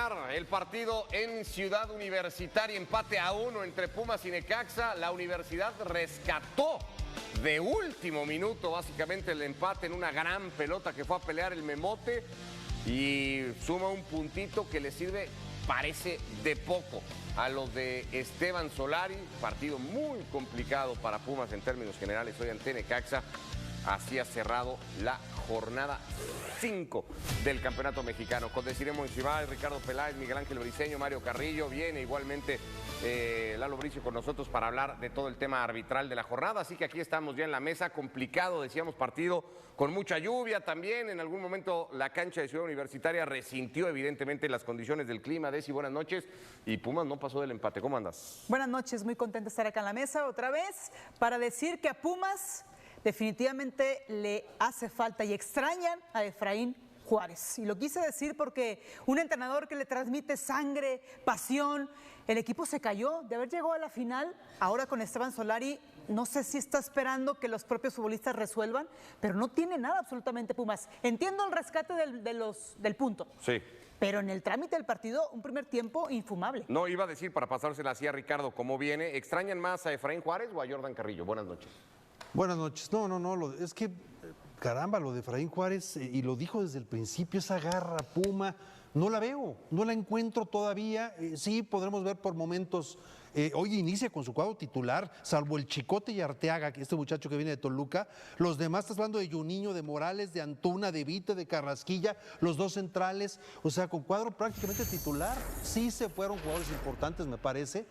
terminar el partido en Ciudad Universitaria, empate a 1 entre Pumas y Necaxa, la Universidad rescató de último minuto básicamente el empate en una gran pelota que fue a pelear el Memote y suma un puntito que le sirve, parece, de poco a los de Esteban Solari. Partido muy complicado para Pumas en términos generales hoy ante Necaxa. Así ha cerrado la jornada 5 del Campeonato Mexicano. Con Desiree Monsiváis, Ricardo Peláez, Miguel Ángel Briceño, Mario Carrillo. Viene igualmente Lalo Bricio con nosotros para hablar de todo el tema arbitral de la jornada. Así que aquí estamos ya en la mesa. Complicado, decíamos, partido con mucha lluvia también. En algún momento la cancha de Ciudad Universitaria resintió evidentemente las condiciones del clima. Desi, buenas noches. Y Pumas no pasó del empate. ¿Cómo andas? Buenas noches, muy contenta de estar acá en la mesa otra vez para decir que a Pumas definitivamente le hace falta y extrañan a Efraín Juárez. Y lo quise decir porque un entrenador que le transmite sangre, pasión, el equipo se cayó de haber llegado a la final. Ahora con Esteban Solari, no sé si está esperando que los propios futbolistas resuelvan, pero no tiene nada absolutamente Pumas. Entiendo el rescate del punto. Sí. Pero en el trámite del partido, un primer tiempo infumable. No, iba a decir, para pasársela así a Ricardo, ¿cómo viene? ¿Extrañan más a Efraín Juárez o a Jordan Carrillo? Buenas noches. Buenas noches. No, es que, caramba, lo de Efraín Juárez, y lo dijo desde el principio, esa garra Puma, no la veo, no la encuentro todavía. Sí, podremos ver por momentos, hoy inicia con su cuadro titular, salvo el Chicote y Arteaga, que este muchacho que viene de Toluca. Los demás, estás hablando de Juninho, de Morales, de Antuna, de Vite, de Carrasquilla, los dos centrales, o sea, con cuadro prácticamente titular. Sí se fueron jugadores importantes, me parece,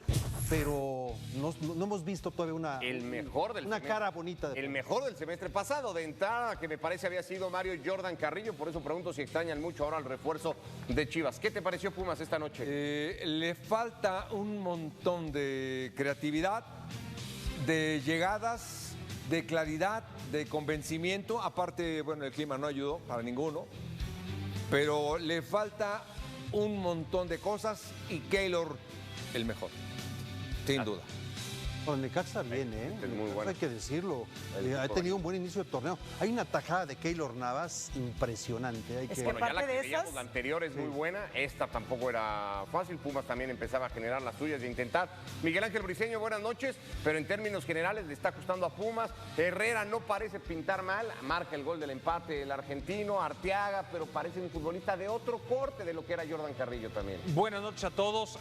pero no hemos visto todavía una cara bonita. El mejor del semestre pasado, de entrada, que me parece había sido Mario Jordan Carrillo, por eso pregunto si extrañan mucho ahora el refuerzo de Chivas. ¿Qué te pareció Pumas esta noche? Le falta un montón de creatividad, de llegadas, de claridad, de convencimiento. Aparte, bueno, el clima no ayudó para ninguno, pero le falta un montón de cosas y Keylor el mejor, sin duda. Con Necaxa viene, Es muy bueno. Hay que decirlo. Ha tenido un buen inicio de torneo. Hay una tajada de Keylor Navas impresionante. Bueno, ya la que veíamos, la anterior es muy buena. Esta tampoco era fácil. Pumas también empezaba a generar las suyas y intentar. Miguel Ángel Briceño, buenas noches. Pero en términos generales le está costando a Pumas. Herrera no parece pintar mal. Marca el gol del empate el argentino. Arteaga, pero parece un futbolista de otro corte de lo que era Jordan Carrillo también. Buenas noches a todos.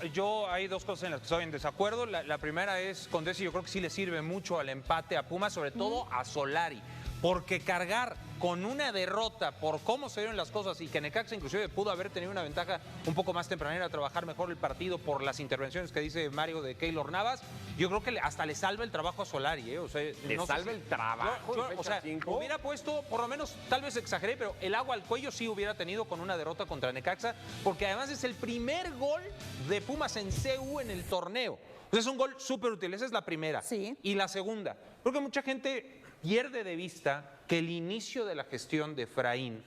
Hay dos cosas en las que estoy en desacuerdo. La primera es con yo creo que sí le sirve mucho al empate a Pumas, sobre todo a Solari, porque cargar con una derrota por cómo se dieron las cosas y que Necaxa inclusive pudo haber tenido una ventaja un poco más tempranera, trabajar mejor el partido por las intervenciones que dice Mario de Keylor Navas, yo creo que hasta le salva el trabajo a Solari. O sea, le salva el trabajo. O sea, hubiera puesto, por lo menos, tal vez exageré, pero el agua al cuello sí hubiera tenido con una derrota contra Necaxa, porque además es el primer gol de Pumas en CU en el torneo. O sea, es un gol súper útil, esa es la primera. Sí. Y la segunda, creo que mucha gente pierde de vista que el inicio de la gestión de Efraín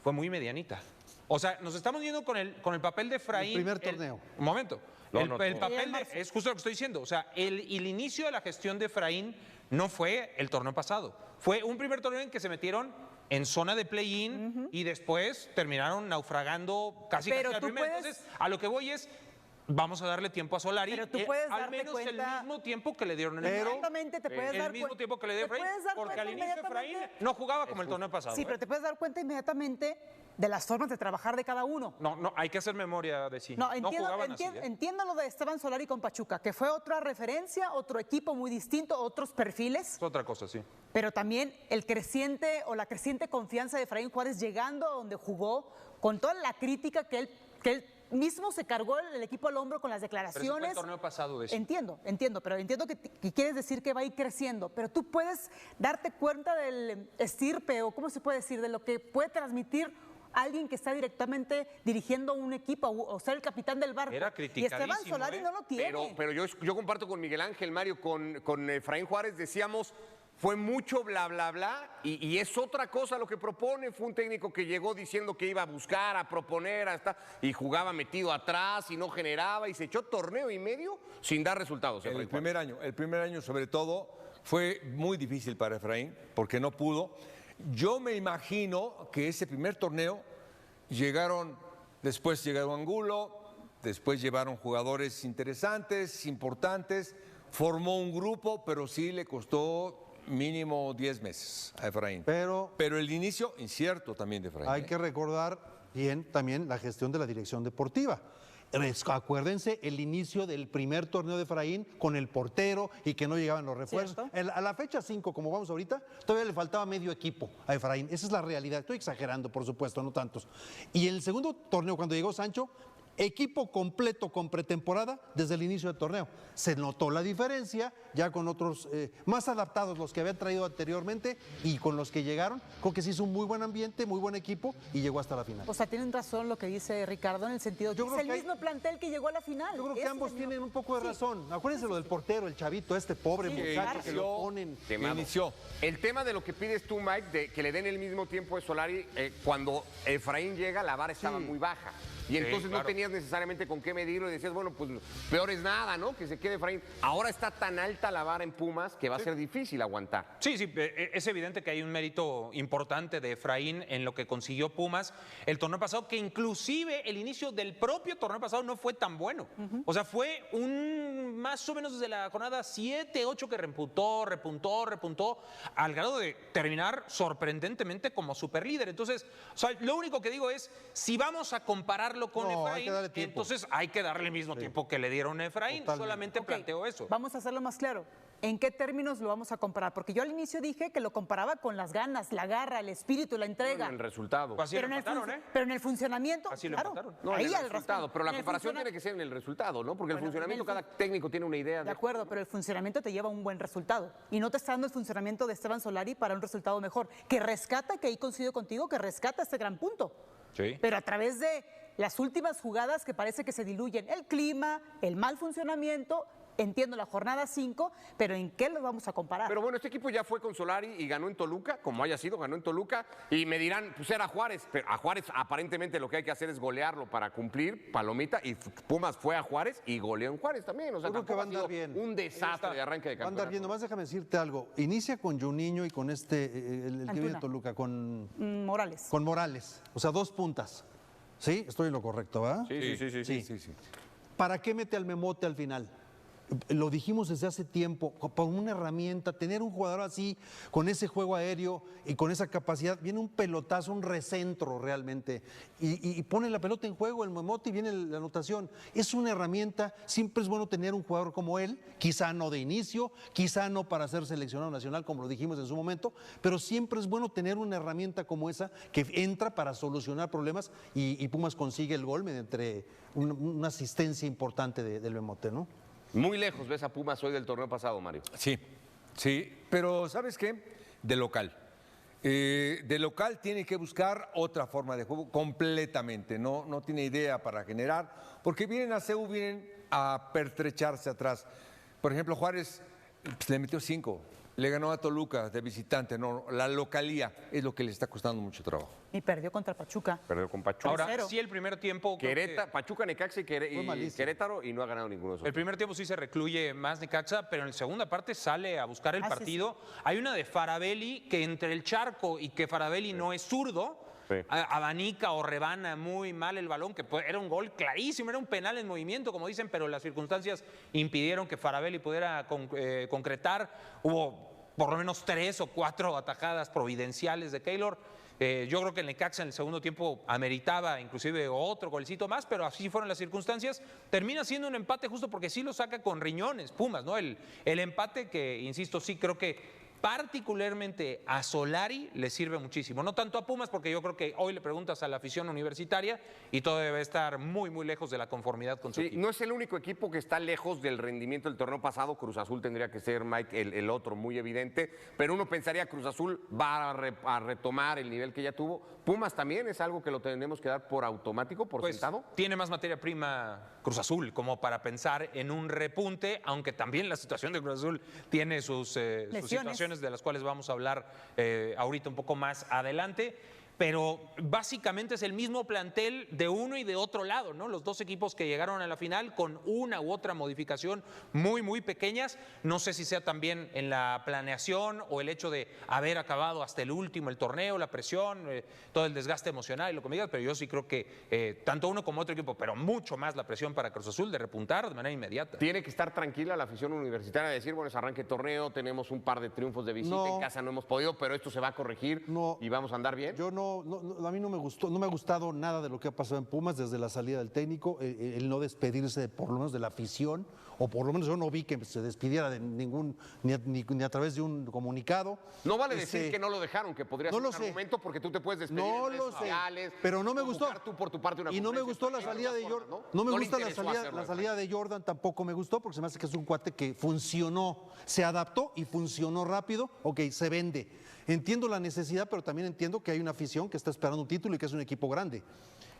fue muy medianita. O sea, nos estamos yendo con el papel de Efraín. El primer torneo. Un momento. El papel es justo lo que estoy diciendo. O sea, el inicio de la gestión de Efraín no fue el torneo pasado. Fue un primer torneo en que se metieron en zona de play-in y después terminaron naufragando casi al primero. Entonces, a lo que voy es, vamos a darle tiempo a Solari, pero tú puedes al menos cuenta, el mismo tiempo que le dieron en el exactamente, te puedes dar el mismo tiempo que le dio Efraín, porque al inicio Efraín no jugaba como el torneo pasado. Sí, pero te puedes dar cuenta inmediatamente de las formas de trabajar de cada uno. No, hay que hacer memoria de sí. No, entiendo lo de Esteban Solari con Pachuca, que fue otra referencia, otro equipo muy distinto, otros perfiles. Es otra cosa, sí. Pero también la creciente confianza de Efraín Juárez llegando a donde jugó, con toda la crítica que él mismo se cargó el equipo al hombro con las declaraciones. Pero ese fue el torneo pasado de eso. Entiendo, pero entiendo que quieres decir que va a ir creciendo, pero tú puedes darte cuenta del estirpe, o cómo se puede decir, de lo que puede transmitir alguien que está directamente dirigiendo un equipo o ser el capitán del barco. Era criticadísimo. Y Esteban Solari no lo tiene. Pero yo comparto con Miguel Ángel, Mario, con Efraín Juárez, decíamos, fue mucho bla, bla, bla, y es otra cosa lo que propone. Fue un técnico que llegó diciendo que iba a buscar, a proponer, y jugaba metido atrás y no generaba, y se echó torneo y medio sin dar resultados. El primer año sobre todo fue muy difícil para Efraín porque no pudo. Yo me imagino que ese primer torneo llegaron después llegaron Angulo, después llevaron jugadores interesantes, importantes, formó un grupo, pero sí le costó mínimo 10 meses a Efraín. Pero el inicio incierto también de Efraín. Hay que recordar bien también la gestión de la dirección deportiva. Acuérdense el inicio del primer torneo de Efraín con el portero y que no llegaban los refuerzos. A la fecha 5, como vamos ahorita, todavía le faltaba medio equipo a Efraín. Esa es la realidad. Estoy exagerando, por supuesto, no tantos. Y en el segundo torneo, cuando llegó Sancho, equipo completo con pretemporada desde el inicio del torneo. Se notó la diferencia ya con otros más adaptados, los que habían traído anteriormente y con los que llegaron. Creo que se hizo un muy buen ambiente, muy buen equipo y llegó hasta la final. O sea, tienen razón lo que dice Ricardo en el sentido que es el mismo plantel que llegó a la final. Yo creo que ambos tienen un poco de razón. Acuérdense lo del portero, el chavito, este pobre muchacho que lo ponen. Inició. El tema de lo que pides tú, Mike, de que le den el mismo tiempo de Solari, cuando Efraín llega, la vara estaba muy baja. Y entonces no tenías necesariamente con qué medirlo y decías, bueno, pues peor es nada, ¿no? Que se quede Efraín. Ahora está tan alta la vara en Pumas que va a ser difícil aguantar. Sí, es evidente que hay un mérito importante de Efraín en lo que consiguió Pumas el torneo pasado, que inclusive el inicio del propio torneo pasado no fue tan bueno. O sea, fue un más o menos desde la jornada 7, 8 que repuntó, al grado de terminar sorprendentemente como superlíder. Entonces, o sea, lo único que digo es, si vamos a compararlo con Efraín, entonces hay que darle el mismo tiempo que le dieron a Efraín. Totalmente. Solamente planteo eso. Vamos a hacerlo más claro. ¿En qué términos lo vamos a comparar? Porque yo al inicio dije que lo comparaba con las ganas, la garra, el espíritu, la entrega. No, el resultado. Pues así pero, lo empataron, pero en el funcionamiento, así claro. Lo no, ahí el resultado, pero la comparación tiene que ser en el resultado, ¿no? Porque el funcionamiento, cada técnico tiene una idea. De acuerdo, pero el funcionamiento te lleva a un buen resultado. Y no te está dando el funcionamiento de Esteban Solari para un resultado mejor. Que rescata, que ahí coincido contigo, que rescata este gran punto. Sí. Pero a través de las últimas jugadas que parece que se diluyen el clima, el mal funcionamiento, entiendo la jornada 5, pero ¿en qué lo vamos a comparar? Pero bueno, este equipo ya fue con Solari y ganó en Toluca, como haya sido, ganó en Toluca, y me dirán, pues era Juárez, pero a Juárez aparentemente lo que hay que hacer es golearlo para cumplir, palomita, y Pumas fue a Juárez y goleó en Juárez también, o sea, creo que va a andar bien. Un desastre de arranque de Va a campeonato. andar bien, nomás déjame decirte algo, inicia con Juninho y con el que viene de Toluca, con Morales. Con Morales, o sea, 2 puntas. ¿Sí? Estoy en lo correcto, ¿verdad? Sí. ¿Para qué mete al Memote al final? Lo dijimos desde hace tiempo, por una herramienta, tener un jugador así, con ese juego aéreo y con esa capacidad, viene un pelotazo, un recentro realmente, y pone la pelota en juego, el Memote, y viene la anotación. Es una herramienta, siempre es bueno tener un jugador como él, quizá no de inicio, quizá no para ser seleccionado nacional, como lo dijimos en su momento, pero siempre es bueno tener una herramienta como esa que entra para solucionar problemas, y Pumas consigue el gol mediante una asistencia importante del Memote, ¿no? Muy lejos ves a Pumas hoy del torneo pasado, Mario. Sí, pero ¿sabes qué? De local. De local tiene que buscar otra forma de juego completamente, no tiene idea para generar, porque vienen a CEU, vienen a pertrecharse atrás. Por ejemplo, Juárez pues, le metió 5, le ganó a Toluca de visitante, no, la localía es lo que le está costando mucho trabajo. Y perdió contra Pachuca. Perdió con Pachuca. Ahora, sí, el primer tiempo... Pachuca, Necaxa y Querétaro, y no ha ganado ninguno de esos. El primer tiempo sí se recluye más Necaxa, pero en la segunda parte sale a buscar el partido. Sí. Hay una de Farabelli que entre el charco y que Farabelli no es zurdo, abanica o rebana muy mal el balón, que era un gol clarísimo, era un penal en movimiento, como dicen, pero las circunstancias impidieron que Farabelli pudiera concretar. Hubo por lo menos 3 o 4 atajadas providenciales de Keylor. Yo creo que el Necaxa en el segundo tiempo ameritaba inclusive otro golcito más, pero así fueron las circunstancias. Termina siendo un empate justo porque sí lo saca con riñones Pumas, ¿no? El empate que, insisto, sí creo que particularmente a Solari le sirve muchísimo. No tanto a Pumas, porque yo creo que hoy le preguntas a la afición universitaria y todo debe estar muy, muy lejos de la conformidad con su equipo. No es el único equipo que está lejos del rendimiento del torneo pasado. Cruz Azul tendría que ser, Mike, el otro muy evidente, pero uno pensaría que Cruz Azul va a retomar el nivel que ya tuvo. Pumas también es algo que lo tenemos que dar por automático, por sentado. Tiene más materia prima Cruz Azul como para pensar en un repunte, aunque también la situación de Cruz Azul tiene sus situaciones de las cuales vamos a hablar ahorita un poco más adelante. pero básicamente es el mismo plantel de uno y de otro lado, ¿no? Los dos equipos que llegaron a la final con una u otra modificación muy pequeñas. No sé si sea también en la planeación o el hecho de haber acabado hasta el último el torneo, la presión, todo el desgaste emocional y lo que me digas, pero yo sí creo que tanto uno como otro equipo, pero mucho más la presión para Cruz Azul de repuntar de manera inmediata. Tiene que estar tranquila la afición universitaria de decir, bueno, es arranque de torneo, tenemos un par de triunfos de visita, en casa no hemos podido, pero esto se va a corregir y vamos a andar bien. Yo a mí no me gustó, no me ha gustado nada de lo que ha pasado en Pumas desde la salida del técnico, el no despedirse por lo menos de la afición, o por lo menos yo no vi que se despidiera de ni a través de un comunicado. No vale decir que no lo dejaron, que podría ser un argumento, porque tú te puedes despedir en redes sociales, pero no me gustó. Tú por tu parte una y no me gustó la salida de Jordan. No me gusta la salida de Jordan, tampoco me gustó, porque se me hace que es un cuate que funcionó, se adaptó y funcionó rápido. Ok, se vende. Entiendo la necesidad, pero también entiendo que hay una afición que está esperando un título y que es un equipo grande.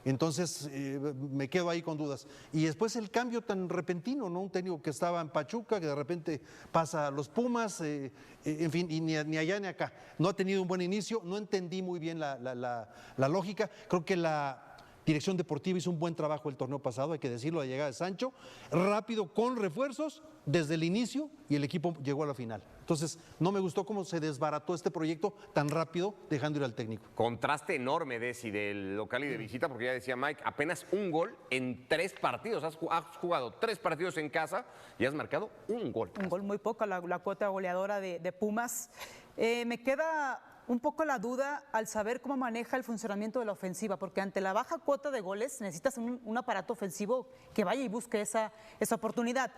Entonces me quedo ahí con dudas. Y después el cambio tan repentino, ¿no? Un técnico que estaba en Pachuca, que de repente pasa a los Pumas, en fin, y ni allá ni acá. No ha tenido un buen inicio, no entendí muy bien la lógica. Creo que la dirección deportiva hizo un buen trabajo el torneo pasado, hay que decirlo, la llegada de Sancho, rápido, con refuerzos, desde el inicio, y el equipo llegó a la final. Entonces, no me gustó cómo se desbarató este proyecto tan rápido, dejando ir al técnico. Contraste enorme, Desi, del local y de visita, porque ya decía Mike, apenas un gol en 3 partidos. Has jugado 3 partidos en casa y has marcado un gol. Un gol muy poco, la cuota goleadora de Pumas. Me queda un poco la duda al saber cómo maneja el funcionamiento de la ofensiva, porque ante la baja cuota de goles necesitas un aparato ofensivo que vaya y busque esa oportunidad.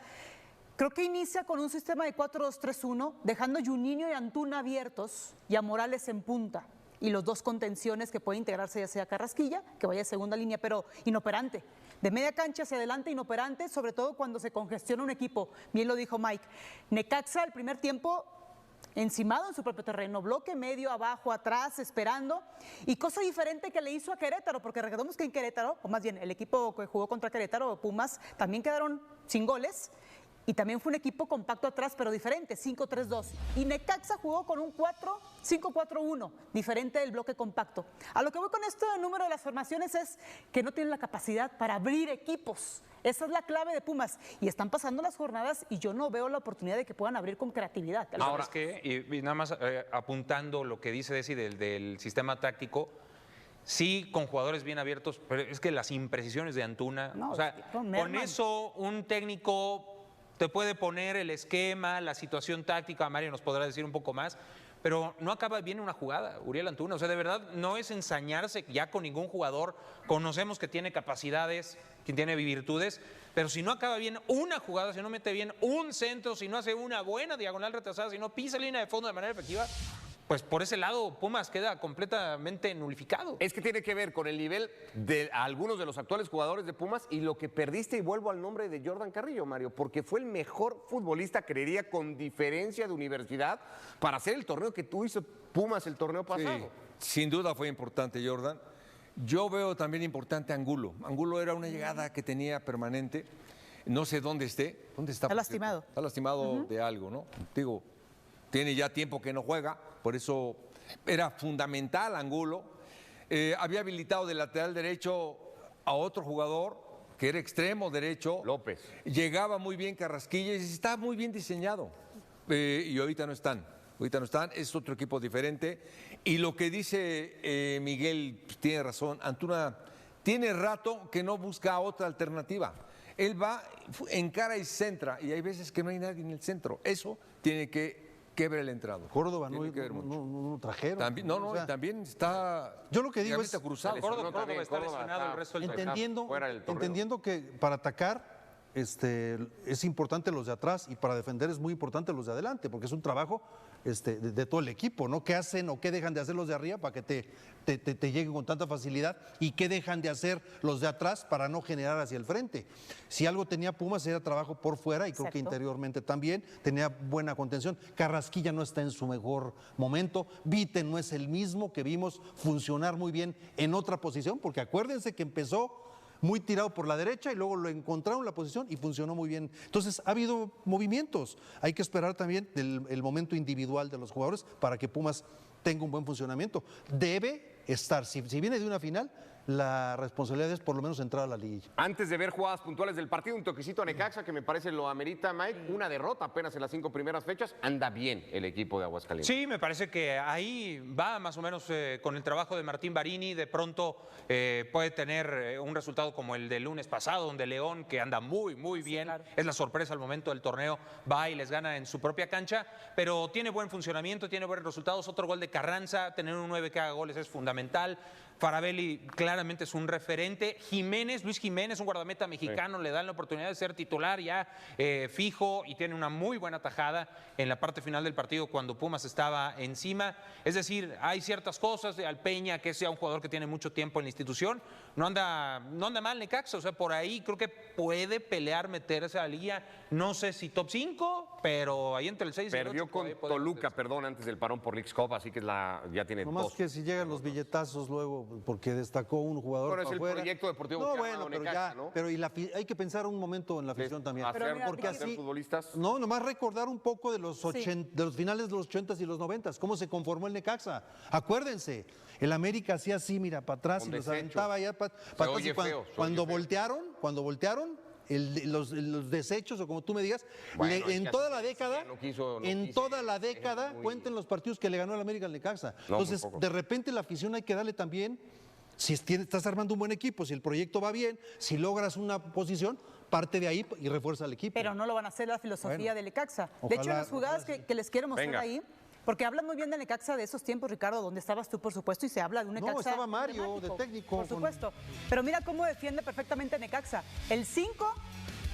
Creo que inicia con un sistema de 4-2-3-1, dejando a Juninho y Antuna abiertos y a Morales en punta. Y los dos contenciones que puede integrarse, ya sea Carrasquilla, que vaya a segunda línea, pero inoperante. De media cancha hacia adelante, inoperante, sobre todo cuando se congestiona un equipo. Bien lo dijo Mike. Necaxa, el primer tiempo, encimado en su propio terreno, bloque medio, abajo, atrás, esperando, y cosa diferente que le hizo a Querétaro, porque recordemos que en Querétaro, o más bien el equipo que jugó contra Querétaro, Pumas, también quedaron sin goles, y también fue un equipo compacto atrás, pero diferente, 5-3-2. Y Necaxa jugó con un 5-4-1, diferente del bloque compacto. A lo que voy con esto del número de las formaciones es que no tienen la capacidad para abrir equipos. Esa es la clave de Pumas. Y están pasando las jornadas y yo no veo la oportunidad de que puedan abrir con creatividad. Ahora es que, y nada más apuntando lo que dice Desi del sistema táctico, sí, con jugadores bien abiertos, pero es que las imprecisiones de Antuna, no, o sea, con eso un técnico te puede poner el esquema, la situación táctica, Mario nos podrá decir un poco más, pero no acaba bien una jugada, Uriel Antuna. O sea, de verdad, no es ensañarse ya con ningún jugador. Conocemos que tiene capacidades, que tiene virtudes, pero si no acaba bien una jugada, si no mete bien un centro, si no hace una buena diagonal retrasada, si no pisa línea de fondo de manera efectiva, pues por ese lado Pumas queda completamente nulificado. Es que tiene que ver con el nivel de algunos de los actuales jugadores de Pumas y lo que perdiste, y vuelvo al nombre de Jordan Carrillo, Mario, porque fue el mejor futbolista, creería, con diferencia de universidad, para hacer el torneo que tú hizo Pumas el torneo pasado. Sí, sin duda fue importante Jordan. Yo veo también importante Angulo. Angulo era una llegada que tenía permanente. No sé dónde esté. ¿Dónde está? Está lastimado. Está lastimado de algo, ¿no? Digo, tiene ya tiempo que no juega, por eso era fundamental Angulo. Había habilitado de lateral derecho a otro jugador que era extremo derecho. López. Llegaba muy bien Carrasquilla y está muy bien diseñado. Y ahorita no están. Ahorita no están, es otro equipo diferente. Y lo que dice Miguel, pues, tiene razón. Antuna tiene rato que no busca otra alternativa. Él va, encara y centra, y hay veces que no hay nadie en el centro. Eso tiene que ver el entrado. Córdoba no trajeron. También, también está. Yo lo que digo es cruzado. Córdoba está lesionado el resto del entendiendo que para atacar es importante los de atrás y para defender es muy importante los de adelante, porque es un trabajo de todo el equipo, ¿no? ¿Qué hacen o qué dejan de hacer los de arriba para que te lleguen con tanta facilidad? ¿Y qué dejan de hacer los de atrás para no generar hacia el frente? Si algo tenía Pumas era trabajo por fuera, y creo que interiormente también tenía buena contención. Carrasquilla no está en su mejor momento. Vite no es el mismo que vimos funcionar muy bien en otra posición, porque acuérdense que empezó muy tirado por la derecha y luego lo encontraron la posición y funcionó muy bien. Entonces ha habido movimientos. Hay que esperar también el momento individual de los jugadores para que Pumas tenga un buen funcionamiento. Debe estar. Si viene de una final, la responsabilidad es por lo menos entrar a la liguilla. Antes de ver jugadas puntuales del partido, un toquecito a Necaxa que me parece lo amerita, Mike. Una derrota apenas en las 5 primeras fechas. Anda bien el equipo de Aguascalientes. Sí, me parece que ahí va más o menos con el trabajo de Martín Barini. De pronto puede tener un resultado como el del lunes pasado, donde León, que anda muy bien, claro, es la sorpresa al momento del torneo, va y les gana en su propia cancha, pero tiene buen funcionamiento, tiene buenos resultados. Otro gol de Carranza, tener un 9 que haga goles es fundamental. Faravelli claramente es un referente. Luis Jiménez, un guardameta mexicano, sí, le dan la oportunidad de ser titular ya fijo y tiene una muy buena tajada en la parte final del partido cuando Pumas estaba encima. Es decir, hay ciertas cosas de Alpeña, que sea un jugador que tiene mucho tiempo en la institución. No anda mal Necaxa, o sea, por ahí creo que puede pelear meterse a la liga. No sé si top 5, pero ahí entre el 6 y el 8. Perdió con Toluca, antes del parón por Leagues Cup, así que ya tiene no más 2. que si llegan los billetazos luego, porque destacó un jugador. Bueno, es el proyecto deportivo no, que bueno, pero Necaxa, ya, ¿no? Pero hay que pensar un momento en la afición también. Porque así, futbolistas. No, nomás recordar un poco de los finales de los 80s y los 90s, cómo se conformó el Necaxa. Acuérdense, el América hacía así, mira, para atrás y los aventaba allá para atrás. Y cuando voltearon, los desechos, o como tú me digas, bueno, en toda la década, cuenten los partidos que le ganó el América al Necaxa. Entonces, de repente la afición hay que darle también, si estás armando un buen equipo, si el proyecto va bien, si logras una posición, parte de ahí y refuerza al equipo. Pero no lo van a hacer la filosofía de Necaxa. De hecho, las jugadas que les quiero mostrar ahí, porque hablan muy bien de Necaxa de esos tiempos, Ricardo, donde estabas tú, por supuesto, y se habla de un Necaxa. No, estaba Mario, de técnico. Por supuesto. Pero mira cómo defiende perfectamente Necaxa. El 5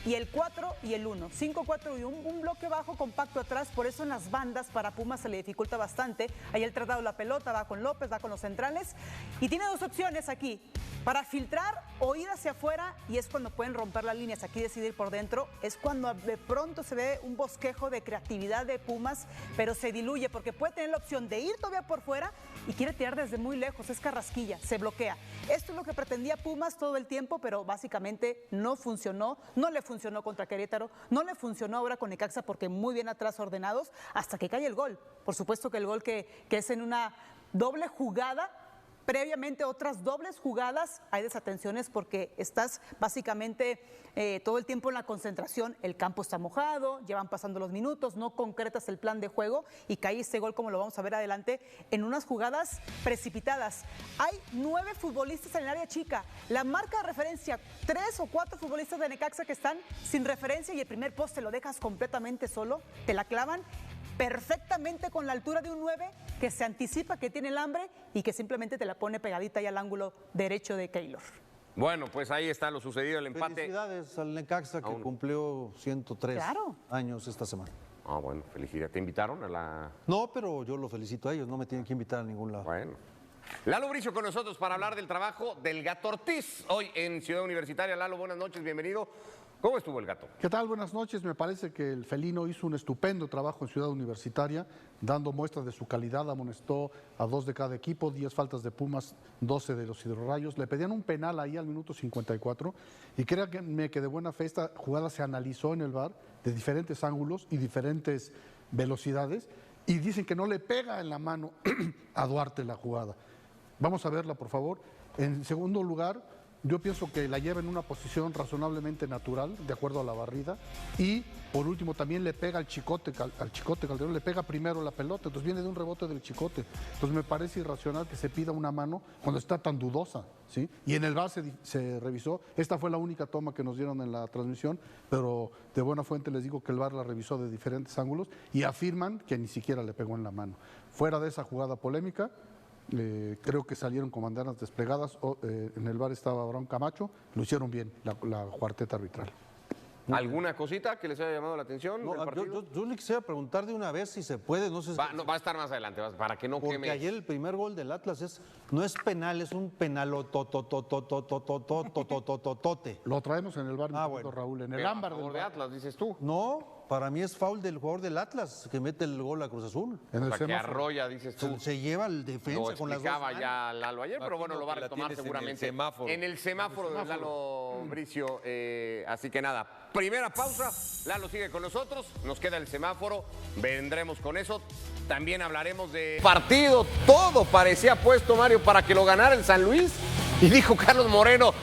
y el 4 y el 1. 5-4 y un bloque bajo compacto atrás, por eso en las bandas para Pumas se le dificulta bastante. Ahí el tratado la pelota, va con López, va con los centrales. Y tiene 2 opciones aquí. Para filtrar o ir hacia afuera, y es cuando pueden romper las líneas. Aquí decidir por dentro, es cuando de pronto se ve un bosquejo de creatividad de Pumas, pero se diluye, porque puede tener la opción de ir todavía por fuera y quiere tirar desde muy lejos, es carrasquilla, se bloquea. Esto es lo que pretendía Pumas todo el tiempo, pero básicamente no funcionó, no le funcionó contra Querétaro, no le funcionó ahora con Necaxa, porque muy bien atrás ordenados, hasta que cae el gol. Por supuesto que el gol que es en una doble jugada. Previamente otras dobles jugadas, hay desatenciones porque estás básicamente todo el tiempo en la concentración, el campo está mojado, llevan pasando los minutos, no concretas el plan de juego y cae este gol, como lo vamos a ver adelante, en unas jugadas precipitadas. Hay 9 futbolistas en el área chica, la marca de referencia, 3 o 4 futbolistas de Necaxa que están sin referencia y el primer poste lo dejas completamente solo, te la clavan perfectamente con la altura de un 9 que se anticipa que tiene el hambre y que simplemente te la pone pegadita ahí al ángulo derecho de Keylor. Bueno, pues ahí está lo sucedido, el empate. Felicidades al Necaxa que cumplió 103 años esta semana. Ah, bueno, felicidades. ¿Te invitaron a la...? No, pero yo lo felicito a ellos, no me tienen que invitar a ningún lado. Bueno. Lalo Bricio con nosotros para hablar del trabajo del Gato Ortiz, hoy en Ciudad Universitaria. Lalo, buenas noches, bienvenido. ¿Cómo estuvo el Gato? ¿Qué tal? Buenas noches. Me parece que el felino hizo un estupendo trabajo en Ciudad Universitaria, dando muestras de su calidad, amonestó a 2 de cada equipo, 10 faltas de Pumas, 12 de los Hidrorrayos. Le pedían un penal ahí al minuto 54 y créanme que de buena fe esta jugada se analizó en el VAR de diferentes ángulos y diferentes velocidades y dicen que no le pega en la mano a Duarte la jugada. Vamos a verla, por favor. En segundo lugar, yo pienso que la lleva en una posición razonablemente natural, de acuerdo a la barrida. Y, por último, también le pega al Chicote Calderón, le pega primero la pelota. Entonces viene de un rebote del Chicote. Entonces me parece irracional que se pida una mano cuando está tan dudosa, ¿sí? Y en el VAR se revisó. Esta fue la única toma que nos dieron en la transmisión, pero de buena fuente les digo que el VAR la revisó de diferentes ángulos y afirman que ni siquiera le pegó en la mano. Fuera de esa jugada polémica, creo que salieron con banderas desplegadas. En el VAR estaba Abraham Camacho, lo hicieron bien la cuarteta arbitral. ¿Alguna cosita que les haya llamado la atención? No, yo le quisiera preguntar de una vez si se puede, no sé si... Va a estar más adelante, para que no queme. Porque ayer el primer gol del Atlas no es penal, es un penalotototototototototote. Lo traemos en el VAR, bueno. Raúl, en el Pero ámbar a favor del de VAR. Atlas, dices tú. No, para mí es foul del jugador del Atlas que mete el gol a Cruz Azul. En el La que semáforo. arrolla, dices tú. Se lleva el Lo defensa con las dos explicaba manos. ya Lalo ayer, pero bueno, lo va a que la retomar tienes seguramente. en el semáforo. de Lalo Bricio. Así que nada, primera pausa. Lalo sigue con nosotros. Nos queda el semáforo. Vendremos con eso. También hablaremos de partido. Todo parecía puesto, Mario, para que lo ganara el San Luis. Y dijo Carlos Moreno,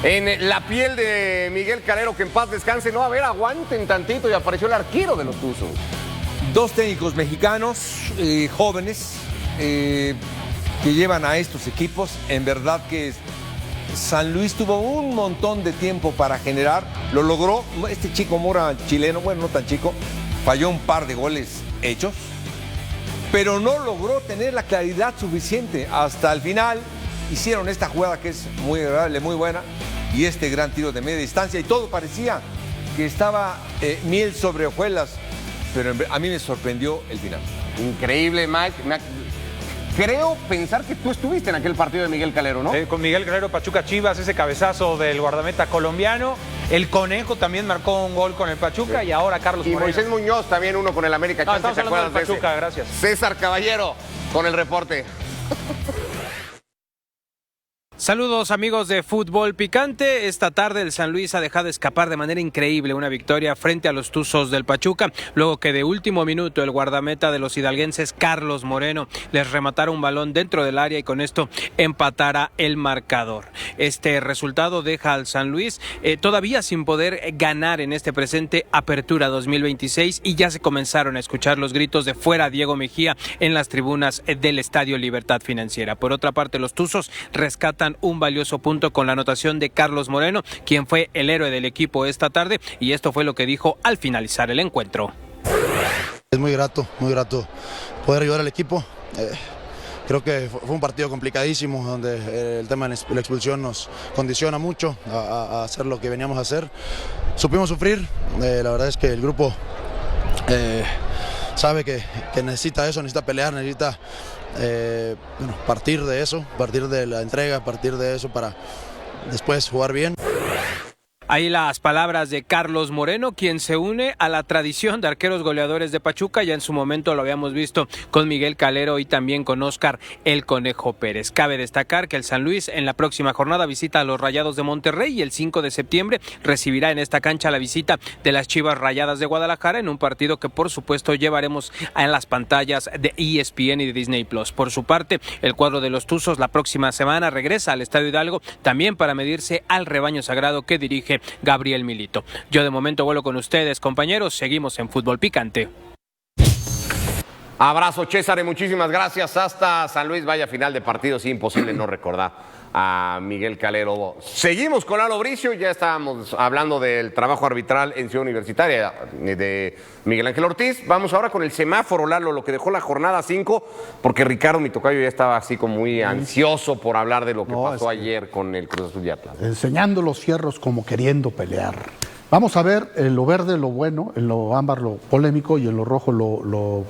en la piel de Miguel Calero, que en paz descanse. No, a ver, aguanten tantito. Y apareció el arquero de los Tuzos. Dos técnicos mexicanos, jóvenes, que llevan a estos equipos. En verdad que San Luis tuvo un montón de tiempo para generar. Lo logró. Este chico Mora, chileno, bueno, no tan chico, falló un par de goles hechos, pero no logró tener la claridad suficiente. Hasta el final hicieron esta jugada que es muy agradable, muy buena, y este gran tiro de media distancia, y todo parecía que estaba miel sobre hojuelas, pero a mí me sorprendió el final. Increíble, Mike. Creo pensar que tú estuviste en aquel partido de Miguel Calero, ¿no? Con Miguel Calero, Pachuca Chivas, ese cabezazo del guardameta colombiano. El Conejo también marcó un gol con el Pachuca, y ahora Carlos Y Moreno. Moisés Muñoz también, uno con el América. No, Chance, estamos ¿te hablando acuerdas del de ese? Pachuca, gracias. César Caballero con el reporte. Saludos amigos de Fútbol Picante. Esta tarde el San Luis ha dejado escapar de manera increíble una victoria frente a los Tuzos del Pachuca, luego que de último minuto el guardameta de los hidalguenses, Carlos Moreno, les rematara un balón dentro del área y con esto empatara el marcador. Este resultado deja al San Luis todavía sin poder ganar en este presente Apertura 2026, y ya se comenzaron a escuchar los gritos de fuera Diego Mejía en las tribunas del Estadio Libertad Financiera. Por otra parte, los Tuzos rescatan un valioso punto con la anotación de Carlos Moreno, quien fue el héroe del equipo esta tarde, y esto fue lo que dijo al finalizar el encuentro. Es muy grato poder ayudar al equipo. Creo que fue un partido complicadísimo, donde el tema de la expulsión nos condiciona mucho a hacer lo que veníamos a hacer. Supimos sufrir, la verdad es que el grupo sabe que necesita eso, necesita pelear, necesita partir de eso, partir de la entrega, partir de eso para después jugar bien. Ahí las palabras de Carlos Moreno, quien se une a la tradición de arqueros goleadores de Pachuca. Ya en su momento lo habíamos visto con Miguel Calero y también con Óscar el Conejo Pérez. Cabe destacar que el San Luis en la próxima jornada visita a los Rayados de Monterrey, y el 5 de septiembre recibirá en esta cancha la visita de las Chivas Rayadas de Guadalajara, en un partido que por supuesto llevaremos en las pantallas de ESPN y de Disney Plus. Por su parte, el cuadro de los Tuzos la próxima semana regresa al Estadio Hidalgo, también para medirse al rebaño sagrado que dirige Gabriel Milito. Yo de momento vuelo con ustedes, compañeros. Seguimos en Fútbol Picante. Abrazo, César, y muchísimas gracias. Hasta San Luis, vaya final de partido. Sí, imposible no recordar a Miguel Calero. Seguimos con Lalo Bricio. Ya estábamos hablando del trabajo arbitral en Ciudad Universitaria de Miguel Ángel Ortiz. Vamos ahora con el semáforo, Lalo, lo que dejó la jornada 5, porque Ricardo, mi tocayo, ya estaba así como muy ansioso por hablar de lo que pasó ayer con el Cruz Azul de Atlas. Enseñando los fierros como queriendo pelear. Vamos a ver en lo verde lo bueno, en lo ámbar lo polémico y en lo rojo lo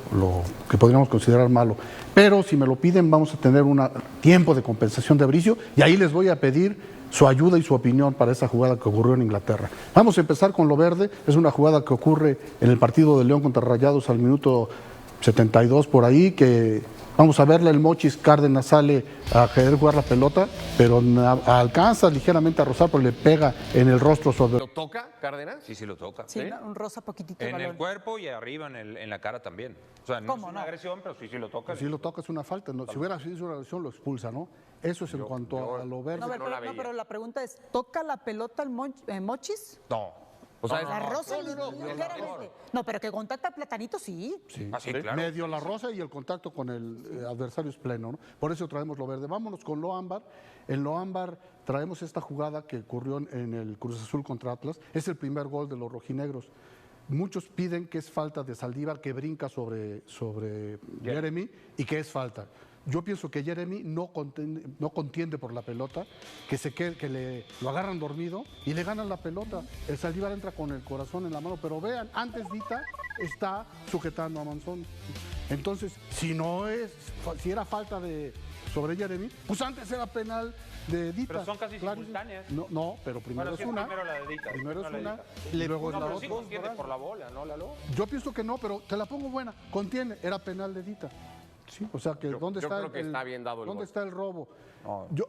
que podríamos considerar malo. Pero si me lo piden, vamos a tener un tiempo de compensación de Bricio, y ahí les voy a pedir su ayuda y su opinión para esa jugada que ocurrió en Inglaterra. Vamos a empezar con lo verde. Es una jugada que ocurre en el partido de León contra Rayados al minuto 72 por ahí, que vamos a verle, el Mochis Cárdenas sale a querer jugar la pelota, pero alcanza ligeramente a rozar, pero le pega en el rostro sobre... ¿Lo toca, Cárdenas? Sí, sí lo toca. Sí, un rosa poquitito el En el balón. cuerpo y arriba en la cara también. O sea, no es una agresión, pero sí lo toca. Si lo toca es una falta. No, si hubiera sido una agresión, lo expulsa, ¿no? Eso es en cuanto a lo verde. No, pero la pregunta es, ¿toca la pelota el Mochis? No. O sea, La rosa ligeramente. No, pero que contacta a Platanito, sí. Sí, Ah, sí, claro. medio la rosa y el contacto con el adversario es pleno, ¿no? Por eso traemos lo verde. Vámonos con lo ámbar. En lo ámbar traemos esta jugada que ocurrió en el Cruz Azul contra Atlas. Es el primer gol de los rojinegros. Muchos piden que es falta de Saldívar, que brinca sobre Jeremy, y que es falta. Yo pienso que Jeremy no contiende por la pelota, que lo agarran dormido y le ganan la pelota. El Saldívar entra con el corazón en la mano, pero vean, antes Dita está sujetando a Manzón. Entonces, si era falta sobre Jeremy, pues antes era penal de Dita. Pero son casi clarísimo. simultáneas. No, pero primero Bueno, sí, es una. primero la de Dita. Primero es la de una. Dita. Y luego es No, la pero sí otra. contiene por la bola, ¿no, Lalo? Yo pienso que no, pero te la pongo buena. Contiene, era penal de Dita. Sí, o sea que ¿dónde yo está creo que está bien dado el ¿dónde gol. está el robo?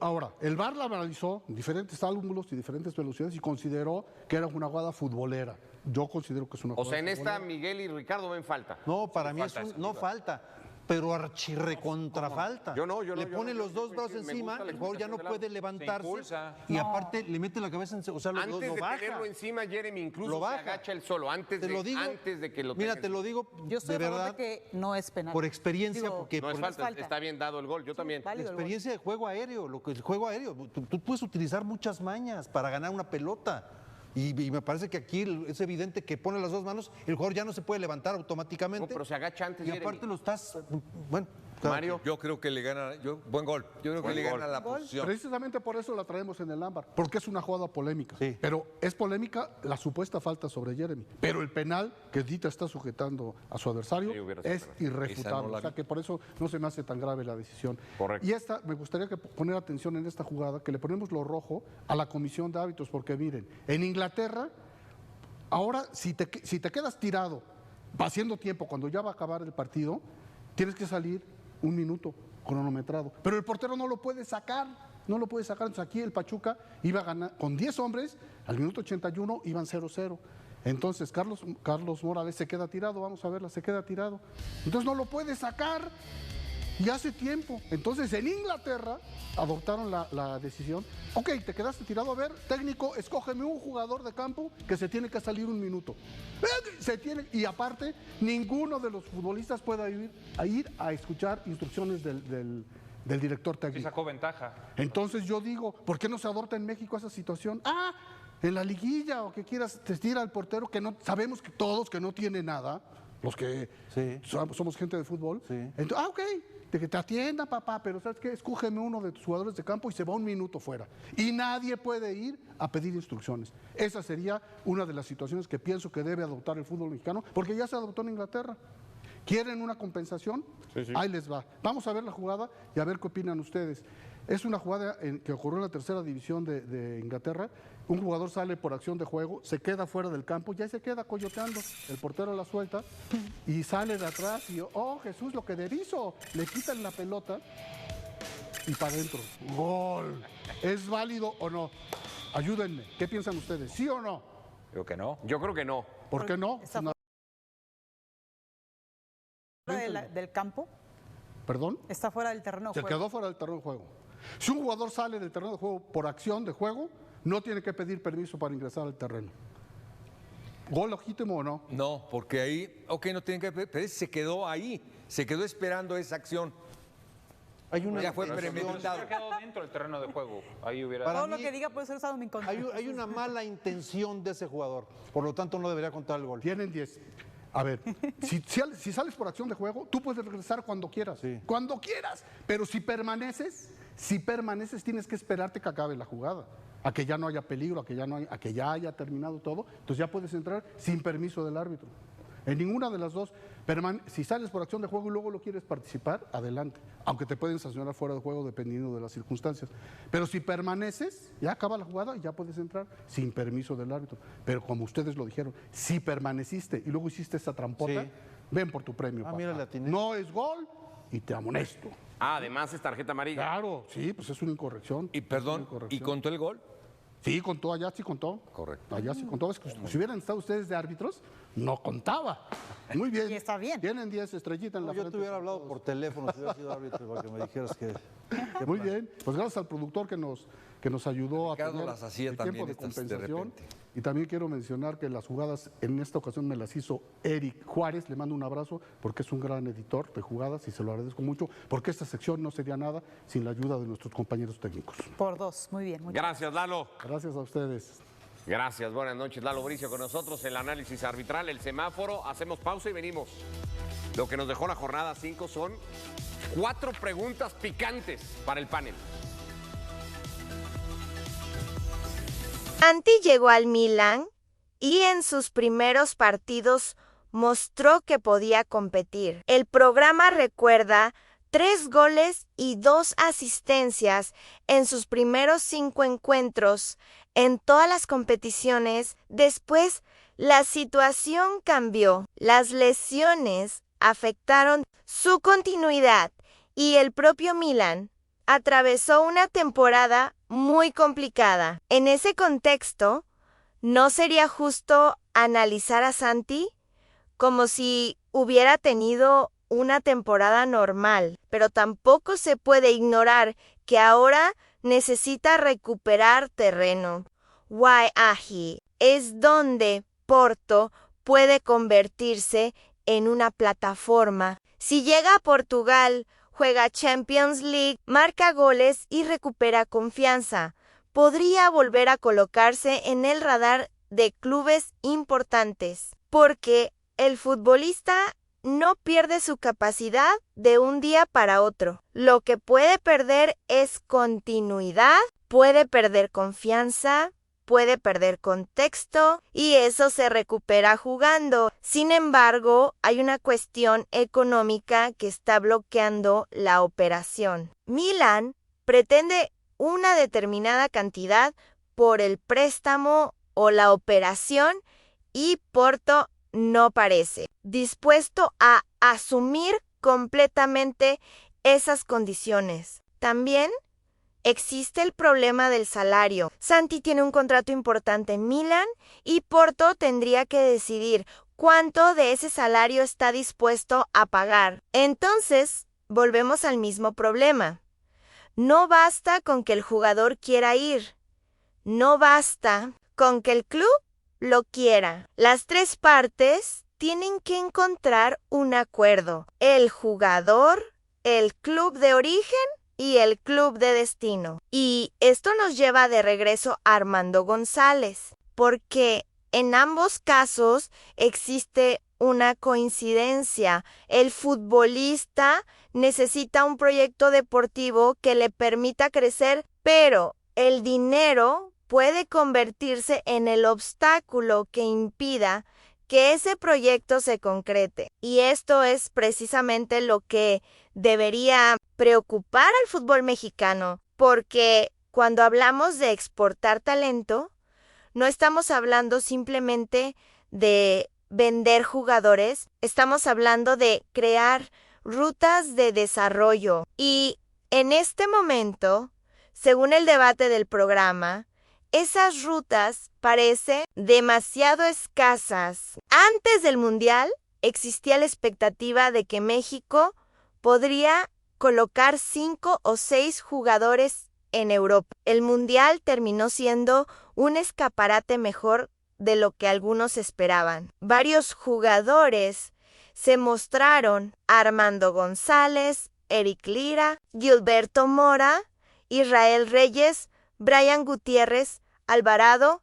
Ahora, el VAR la analizó en diferentes ángulos y diferentes velocidades y consideró que era una jugada futbolera. Yo considero que es una O jugada sea, en esta futbolera. Miguel y Ricardo ven falta. No, para mí falta es esa, no falta, pero archirrecontrafalta. Yo no, Le pone los dos brazos me encima, gusta la el jugador ya no explicación de puede Se levantarse impulsa. y aparte le mete la cabeza, o sea, Antes lo de baja. tenerlo encima, Jeremy incluso Lo se baja. agacha él solo, antes, Te lo digo, antes de que lo mira, tenga te lo encima. digo Yo estoy de a favor verdad, de que no es penal. por experiencia, Digo, porque No es por falta, falta. está bien dado el gol, yo también. válido el gol. experiencia de juego aéreo, el juego aéreo, tú puedes utilizar muchas mañas para ganar una pelota. Y me parece que aquí es evidente que pone las dos manos, el jugador ya no se puede levantar automáticamente. No, pero se agacha antes, y aparte Jeremy. lo estás, bueno, cada Mario. Yo creo que le gana, buen gol. Yo creo que le gana la Gol. posición. Precisamente por eso la traemos en el ámbar, porque es una jugada polémica. Sí. Pero es polémica la supuesta falta sobre Jeremy. Pero el penal que Dita está sujetando a su adversario Sí, hubiera sido es penal. Esa irrefutable. no la O sea vi. que por eso no se me hace tan grave la decisión. Correcto. Y esta, me gustaría que poner atención en esta jugada, que le ponemos lo rojo a la comisión de árbitros, porque miren, en Inglaterra, ahora si te quedas tirado, haciendo tiempo, cuando ya va a acabar el partido, tienes que salir un minuto cronometrado. Pero el portero no lo puede sacar, no lo puede sacar. Entonces aquí el Pachuca iba a ganar con 10 hombres, al minuto 81 iban 0-0. Entonces Carlos Morales se queda tirado, vamos a verla, se queda tirado. Entonces no lo puede sacar. Y hace tiempo. Entonces en Inglaterra adoptaron la decisión. Ok, te quedaste tirado, a ver, técnico, escógeme un jugador de campo que se tiene que salir un minuto. Y aparte, ninguno de los futbolistas puede ir a escuchar instrucciones del director Sí técnico. sacó ventaja. Entonces yo digo, ¿por qué no se adopta en México esa situación? En la liguilla o que quieras, te tira al portero que no, sabemos que todos que no tiene nada, los que Sí. somos gente de fútbol. Sí. Entonces, ok, de que te atienda, papá, pero ¿sabes qué? Escúgeme uno de tus jugadores de campo y se va un minuto fuera. Y nadie puede ir a pedir instrucciones. Esa sería una de las situaciones que pienso que debe adoptar el fútbol mexicano, porque ya se adoptó en Inglaterra. ¿Quieren una compensación? Ahí les va. Vamos a ver la jugada y a ver qué opinan ustedes. Es una jugada que ocurrió en la tercera división de Inglaterra. Un jugador sale por acción de juego, se queda fuera del campo, ya se queda coyoteando. El portero la suelta y sale de atrás y, oh Jesús, lo que hizo. Le quitan la pelota y para adentro. ¡Gol! ¿Es válido o no? Ayúdenme. ¿Qué piensan ustedes? ¿Sí o no? Creo que no. Yo creo que no. ¿Por qué no? Está fuera del campo, ¿Perdón? está fuera del terreno de Se juego. quedó fuera del terreno de juego. Si un jugador sale del terreno de juego por acción de juego, no tiene que pedir permiso para ingresar al terreno. ¿Gol legítimo o no? No, porque ahí, no tienen que, pero ese se quedó ahí, se quedó esperando esa acción. Hay una Ya fue intención- premeditado. Hubiera quedado dentro del terreno de juego. Ahí hubiera. Para Todo lo mí- que diga puede ser usado en mi contra. hay una mala intención de ese jugador, por lo tanto no debería contar el gol. Tienen 10. A ver, si sales por acción de juego, tú puedes regresar cuando quieras. Sí. Cuando quieras. Pero si permaneces, tienes que esperarte que acabe la jugada. A que ya no haya peligro, a que ya haya terminado todo. Entonces ya puedes entrar sin permiso del árbitro. En ninguna de las dos, si sales por acción de juego y luego lo quieres participar, adelante. Aunque te pueden sancionar fuera de juego dependiendo de las circunstancias. Pero si permaneces, ya acaba la jugada y ya puedes entrar sin permiso del árbitro. Pero como ustedes lo dijeron, si permaneciste y luego hiciste esa trampota, Sí. ven por tu premio. Ah, papá. mira, le atiné. No es gol y te amonesto. Además es tarjeta amarilla. Claro, sí, pues es una incorrección. Y Es una perdón, ¿y incorrección. contó el gol? Sí, contó, allá sí contó. Correcto. Allá sí contó. Es que si hubieran estado ustedes de árbitros, no contaba. Muy bien. Y está bien. Tienen 10 estrellitas en la Yo frente. te hubiera hablado por teléfono si hubiera sido árbitro para que me dijeras que... Muy bien. Pues gracias al productor que nos ayudó Ricardo a tener las hacía el también tiempo de estas de compensación. repente. Y también quiero mencionar que las jugadas en esta ocasión me las hizo Eric Juárez. Le mando un abrazo porque es un gran editor de jugadas y se lo agradezco mucho porque esta sección no sería nada sin la ayuda de nuestros compañeros técnicos. Por dos, muy bien. Muchas Gracias, Lalo. Gracias a ustedes. Gracias, buenas noches. Lalo Bricio con nosotros, el análisis arbitral, el semáforo. Hacemos pausa y venimos. Lo que nos dejó la jornada 5 son 4 preguntas picantes para el panel. Santi llegó al Milan y en sus primeros partidos mostró que podía competir. El programa recuerda 3 goles y 2 asistencias en sus primeros 5 encuentros en todas las competiciones. Después, la situación cambió. Las lesiones afectaron su continuidad y el propio Milan atravesó una temporada muy complicada. En ese contexto, ¿no sería justo analizar a Santi como si hubiera tenido una temporada normal? Pero tampoco se puede ignorar que ahora necesita recuperar terreno. Waiahi es donde Porto puede convertirse en una plataforma. Si llega a Portugal, juega Champions League, marca goles y recupera confianza, podría volver a colocarse en el radar de clubes importantes, porque el futbolista no pierde su capacidad de un día para otro. Lo que puede perder es continuidad, puede perder confianza, puede perder contexto y eso se recupera jugando. Sin embargo, hay una cuestión económica que está bloqueando la operación. Milan pretende una determinada cantidad por el préstamo o la operación y Porto no parece dispuesto a asumir completamente esas condiciones. También existe el problema del salario. Santi tiene un contrato importante en Milan y Porto tendría que decidir cuánto de ese salario está dispuesto a pagar. Entonces, volvemos al mismo problema. No basta con que el jugador quiera ir. No basta con que el club lo quiera. Las 3 partes tienen que encontrar un acuerdo. El jugador, el club de origen y el club de destino. Y esto nos lleva de regreso a Armando González, porque en ambos casos existe una coincidencia. El futbolista necesita un proyecto deportivo que le permita crecer, pero el dinero puede convertirse en el obstáculo que impida que ese proyecto se concrete. Y esto es precisamente lo que debería preocupar al fútbol mexicano, porque cuando hablamos de exportar talento, no estamos hablando simplemente de vender jugadores, estamos hablando de crear rutas de desarrollo. Y en este momento, según el debate del programa, esas rutas parecen demasiado escasas. Antes del Mundial existía la expectativa de que México podría colocar 5 o 6 jugadores en Europa. El Mundial terminó siendo un escaparate mejor de lo que algunos esperaban. Varios jugadores se mostraron: Armando González, Eric Lira, Gilberto Mora, Israel Reyes, Brian Gutiérrez, Alvarado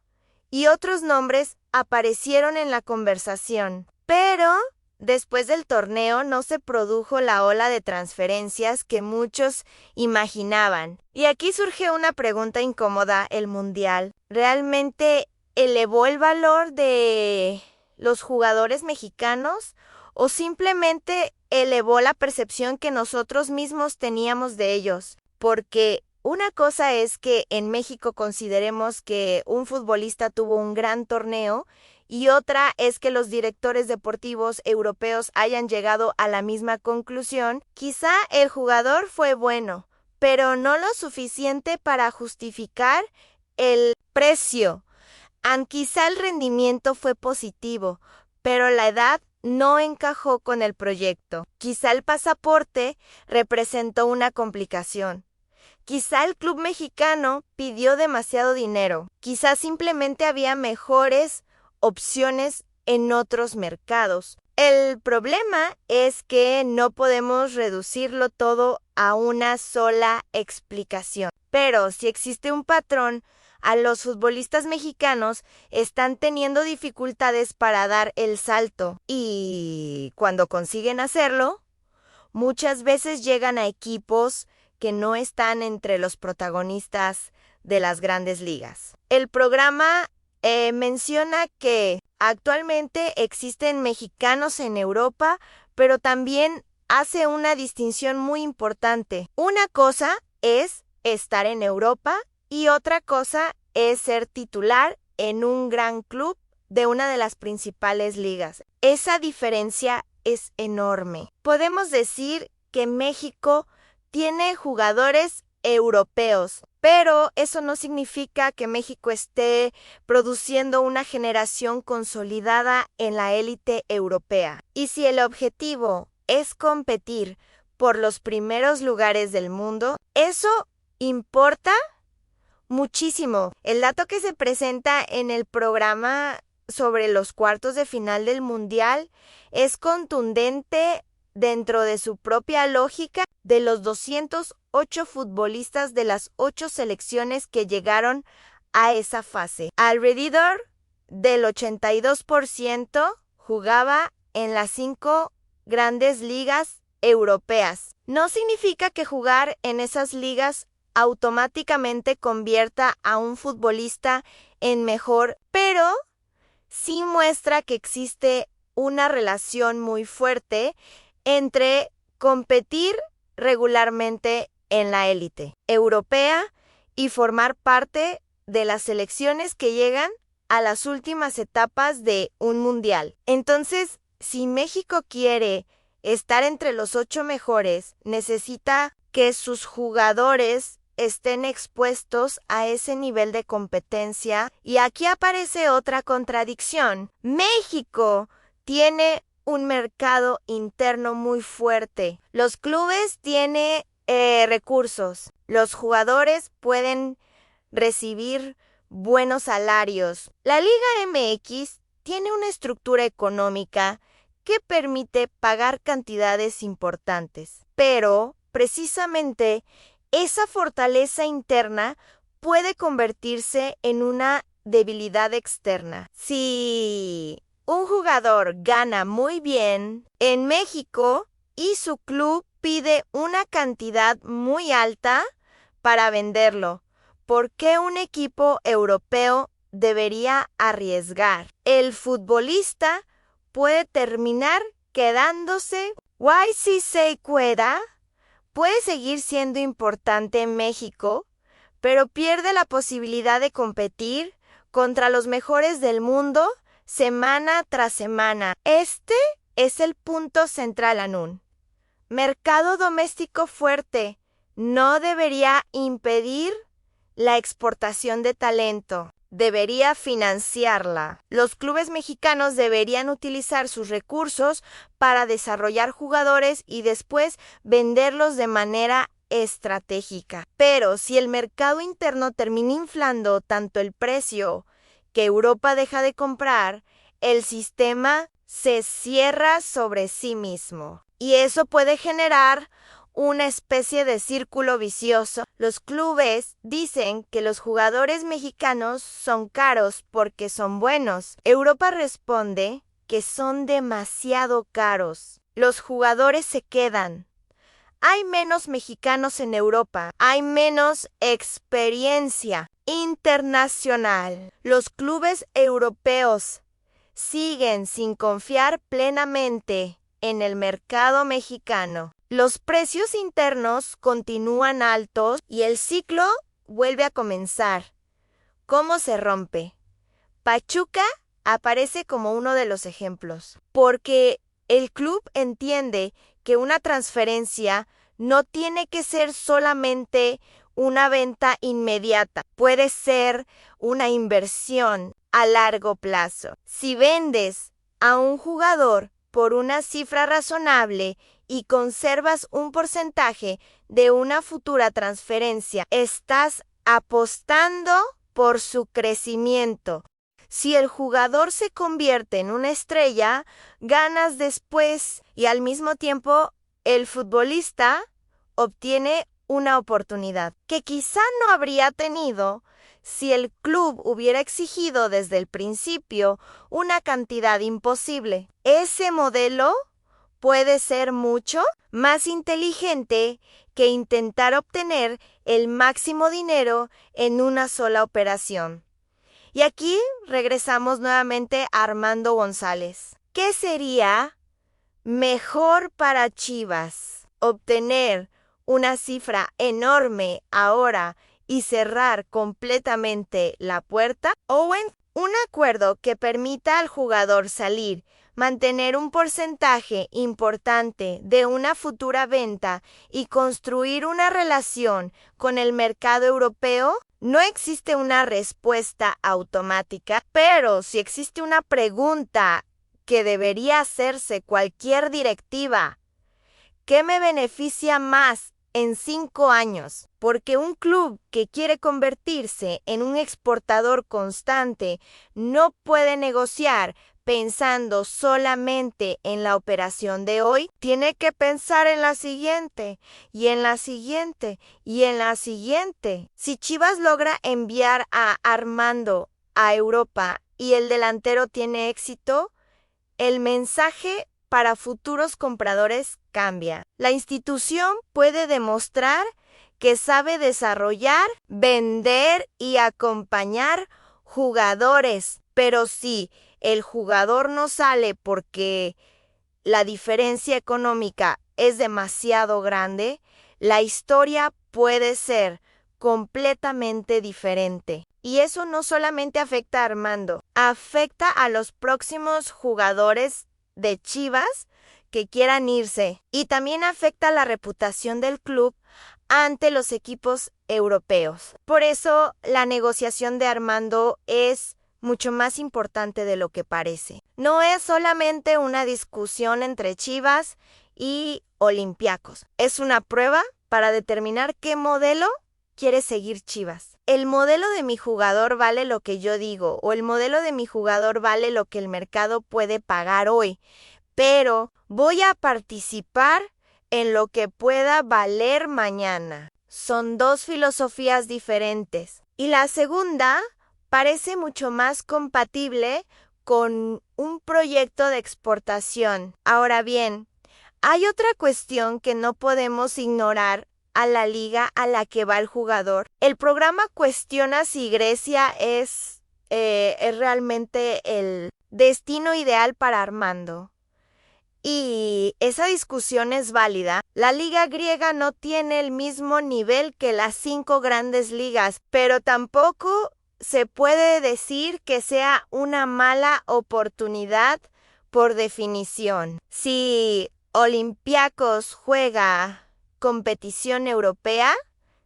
y otros nombres aparecieron en la conversación. Pero después del torneo no se produjo la ola de transferencias que muchos imaginaban. Y aquí surge una pregunta incómoda: ¿el Mundial realmente elevó el valor de los jugadores mexicanos o simplemente elevó la percepción que nosotros mismos teníamos de ellos? Porque una cosa es que en México consideremos que un futbolista tuvo un gran torneo y otra es que los directores deportivos europeos hayan llegado a la misma conclusión. Quizá el jugador fue bueno, pero no lo suficiente para justificar el precio. Quizá el rendimiento fue positivo, pero la edad no encajó con el proyecto. Quizá el pasaporte representó una complicación. Quizá el club mexicano pidió demasiado dinero. Quizá simplemente había mejores opciones en otros mercados. El problema es que no podemos reducirlo todo a una sola explicación. Pero si existe un patrón, a los futbolistas mexicanos están teniendo dificultades para dar el salto. Y cuando consiguen hacerlo, muchas veces llegan a equipos que no están entre los protagonistas de las grandes ligas. El programa menciona que actualmente existen mexicanos en Europa, pero también hace una distinción muy importante. Una cosa es estar en Europa y otra cosa es ser titular en un gran club de una de las principales ligas. Esa diferencia es enorme. Podemos decir que México tiene jugadores europeos, pero eso no significa que México esté produciendo una generación consolidada en la élite europea. Y si el objetivo es competir por los primeros lugares del mundo, eso importa muchísimo. El dato que se presenta en el programa sobre los cuartos de final del Mundial es contundente dentro de su propia lógica. De los 208 futbolistas de las 8 selecciones que llegaron a esa fase, alrededor del 82% jugaba en las 5 grandes ligas europeas. No significa que jugar en esas ligas automáticamente convierta a un futbolista en mejor, pero sí muestra que existe una relación muy fuerte entre competir regularmente en la élite europea y formar parte de las selecciones que llegan a las últimas etapas de un mundial. Entonces, si México quiere estar entre los 8 mejores, necesita que sus jugadores estén expuestos a ese nivel de competencia. Y aquí aparece otra contradicción. México tiene un mercado interno muy fuerte. Los clubes tienen recursos. Los jugadores pueden recibir buenos salarios. La Liga MX tiene una estructura económica que permite pagar cantidades importantes. Pero, precisamente, esa fortaleza interna puede convertirse en una debilidad externa. Si un jugador gana muy bien en México y su club pide una cantidad muy alta para venderlo, ¿por qué un equipo europeo debería arriesgar? El futbolista puede terminar quedándose. YC Cueda puede seguir siendo importante en México, pero pierde la posibilidad de competir contra los mejores del mundo semana tras semana. Este es el punto central, Anún. Mercado doméstico fuerte no debería impedir la exportación de talento, debería financiarla. Los clubes mexicanos deberían utilizar sus recursos para desarrollar jugadores y después venderlos de manera estratégica. Pero si el mercado interno termina inflando tanto el precio que Europa deja de comprar, el sistema se cierra sobre sí mismo. Y eso puede generar una especie de círculo vicioso. Los clubes dicen que los jugadores mexicanos son caros porque son buenos. Europa responde que son demasiado caros. Los jugadores se quedan. Hay menos mexicanos en Europa. Hay menos experiencia internacional. Los clubes europeos siguen sin confiar plenamente en el mercado mexicano. Los precios internos continúan altos y el ciclo vuelve a comenzar. ¿Cómo se rompe? Pachuca aparece como uno de los ejemplos, porque el club entiende que una transferencia no tiene que ser solamente una venta inmediata, puede ser una inversión a largo plazo. Si vendes a un jugador por una cifra razonable y conservas un porcentaje de una futura transferencia, estás apostando por su crecimiento. Si el jugador se convierte en una estrella, ganas después y al mismo tiempo el futbolista obtiene una oportunidad que quizá no habría tenido si el club hubiera exigido desde el principio una cantidad imposible. Ese modelo puede ser mucho más inteligente que intentar obtener el máximo dinero en una sola operación. Y aquí regresamos nuevamente a Armando González. ¿Qué sería mejor para Chivas obtener una cifra enorme ahora y cerrar completamente la puerta? Owen, un acuerdo que permita al jugador salir, mantener un porcentaje importante de una futura venta y construir una relación con el mercado europeo. No existe una respuesta automática, pero sí existe una pregunta que debería hacerse cualquier directiva. ¿Qué me beneficia más en 5 años? Porque un club que quiere convertirse en un exportador constante no puede negociar pensando solamente en la operación de hoy. Tiene que pensar en la siguiente, y en la siguiente, y en la siguiente. Si Chivas logra enviar a Armando a Europa y el delantero tiene éxito, el mensaje para futuros compradores cambia. La institución puede demostrar que sabe desarrollar, vender y acompañar jugadores, pero si el jugador no sale porque la diferencia económica es demasiado grande, la historia puede ser completamente diferente. Y eso no solamente afecta a Armando, afecta a los próximos jugadores de Chivas que quieran irse, y también afecta la reputación del club ante los equipos europeos. Por eso la negociación de Armando es mucho más importante de lo que parece. No es solamente una discusión entre Chivas y Olympiacos. Es una prueba para determinar qué modelo quiere seguir Chivas. El modelo de mi jugador vale lo que yo digo, o el modelo de mi jugador vale lo que el mercado puede pagar hoy, pero voy a participar en lo que pueda valer mañana. Son dos filosofías diferentes. Y la segunda parece mucho más compatible con un proyecto de exportación. Ahora bien, hay otra cuestión que no podemos ignorar a la liga a la que va el jugador. El programa cuestiona si Grecia es realmente el destino ideal para Armando. Y esa discusión es válida. La liga griega no tiene el mismo nivel que las 5 grandes ligas, pero tampoco se puede decir que sea una mala oportunidad por definición. Si Olympiacos juega competición europea,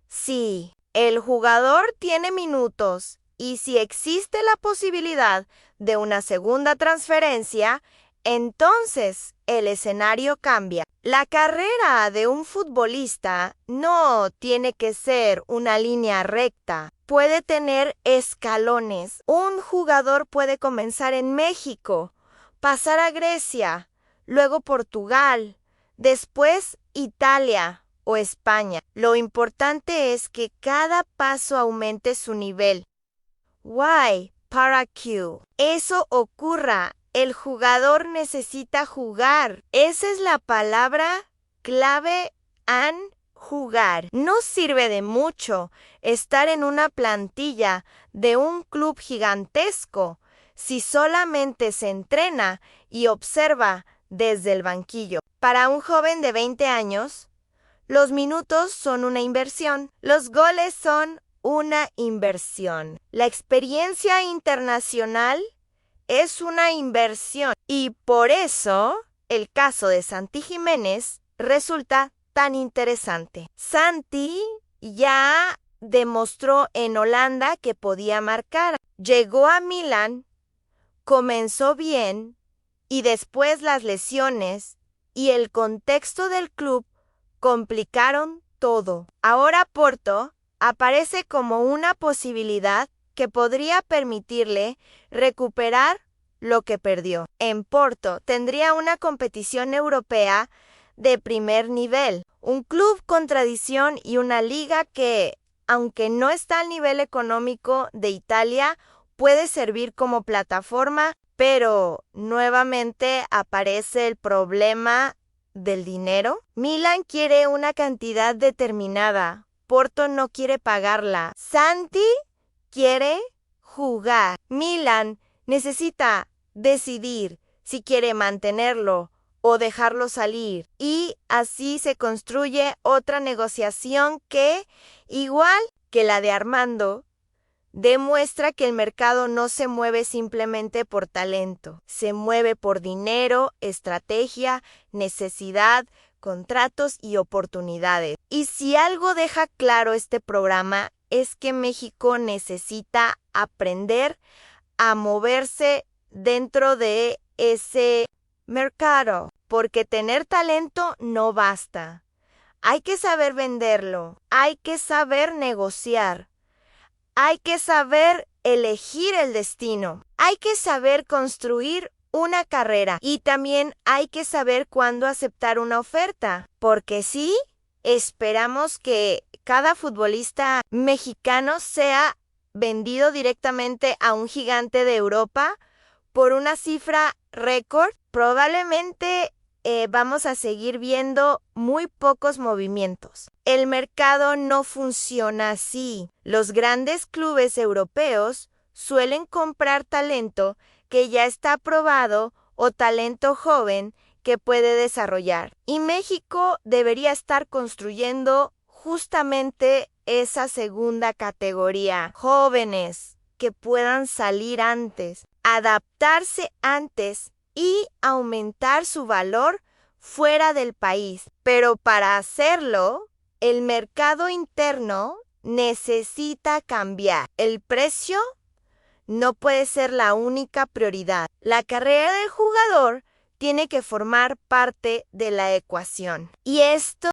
sí, el jugador tiene minutos, y si existe la posibilidad de una segunda transferencia, entonces el escenario cambia. La carrera de un futbolista no tiene que ser una línea recta, puede tener escalones. Un jugador puede comenzar en México, pasar a Grecia, luego Portugal, después Italia o España. Lo importante es que cada paso aumente su nivel. Y para que eso ocurra, el jugador necesita jugar. Esa es la palabra clave, jugar. No sirve de mucho estar en una plantilla de un club gigantesco si solamente se entrena y observa desde el banquillo. Para un joven de 20 años, los minutos son una inversión. Los goles son una inversión. La experiencia internacional es una inversión. Y por eso, el caso de Santi Jiménez resulta tan interesante. Santi ya demostró en Holanda que podía marcar. Llegó a Milán, comenzó bien, y después las lesiones y el contexto del club complicaron todo. Ahora Porto aparece como una posibilidad que podría permitirle recuperar lo que perdió. En Porto tendría una competición europea de primer nivel, un club con tradición y una liga que, aunque no está al nivel económico de Italia, puede servir como plataforma, pero nuevamente aparece el problema del dinero. Milan quiere una cantidad determinada, Porto no quiere pagarla. Santi quiere jugar. Milan necesita decidir si quiere mantenerlo o dejarlo salir. Y así se construye otra negociación que, igual que la de Armando, demuestra que el mercado no se mueve simplemente por talento, se mueve por dinero, estrategia, necesidad, contratos y oportunidades. Y si algo deja claro este programa es que México necesita aprender a moverse dentro de ese mercado, porque tener talento no basta. Hay que saber venderlo, hay que saber negociar. Hay que saber elegir el destino. Hay que saber construir una carrera. Y también hay que saber cuándo aceptar una oferta. Porque sí, esperamos que cada futbolista mexicano sea vendido directamente a un gigante de Europa por una cifra récord. Probablemente vamos a seguir viendo muy pocos movimientos. El mercado no funciona así. Los grandes clubes europeos suelen comprar talento que ya está probado o talento joven que puede desarrollar. Y México debería estar construyendo justamente esa segunda categoría. Jóvenes que puedan salir antes, adaptarse antes y aumentar su valor fuera del país. Pero para hacerlo, el mercado interno necesita cambiar. El precio no puede ser la única prioridad. La carrera del jugador tiene que formar parte de la ecuación. Y esto